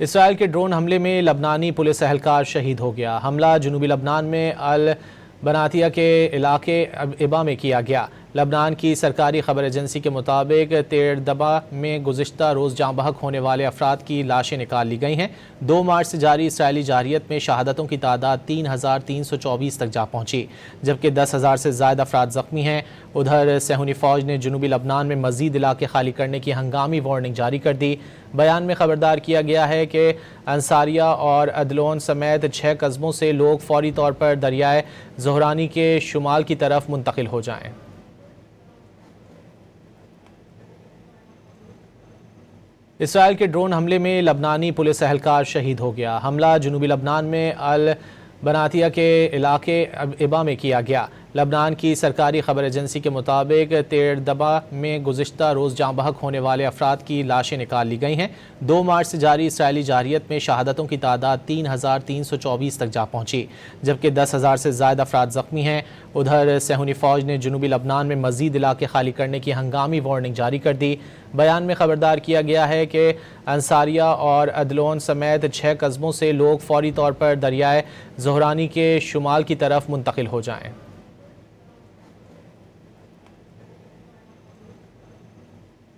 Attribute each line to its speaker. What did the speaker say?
Speaker 1: اسرائیل کے ڈرون حملے میں لبنانی پولیس اہلکار شہید ہو گیا۔ حملہ جنوبی لبنان میں البناتیہ کے علاقے ابا میں کیا گیا۔ لبنان کی سرکاری خبر ایجنسی کے مطابق تیردبا میں گزشتہ روز جاں بحق ہونے والے افراد کی لاشیں نکال لی گئی ہیں۔ 2 مارچ سے جاری اسرائیلی جارحیت میں شہادتوں کی تعداد 3324 تک جا پہنچی، جبکہ 10,000 سے زائد افراد زخمی ہیں۔ ادھر صہیونی فوج نے جنوبی لبنان میں مزید علاقے خالی کرنے کی ہنگامی وارننگ جاری کر دی۔ بیان میں خبردار کیا گیا ہے کہ انصاریہ اور عدلون سمیت 6 قصبوں سے لوگ فوری طور پر دریائے زہرانی کے شمال کی طرف منتقل ہو جائیں۔ اسرائیل کے ڈرون حملے میں لبنانی پولیس اہلکار شہید ہو گیا۔ حملہ جنوبی لبنان میں البناتیہ کے علاقے ابا میں کیا گیا۔ لبنان کی سرکاری خبر ایجنسی کے مطابق تیردبا میں گزشتہ روز جاں بحق ہونے والے افراد کی لاشیں نکال لی گئی ہیں۔ 2 مارچ سے جاری اسرائیلی جارحیت میں شہادتوں کی تعداد 3324 تک جا پہنچی، جبکہ 10,000 سے زائد افراد زخمی ہیں۔ ادھر صہیونی فوج نے جنوبی لبنان میں مزید علاقے خالی کرنے کی ہنگامی وارننگ جاری کر دی۔ بیان میں خبردار کیا گیا ہے کہ انصاریہ اور عدلون سمیت 6 قصبوں سے لوگ فوری طور پر دریائے زہرانی کے شمال کی طرف منتقل ہو جائیں۔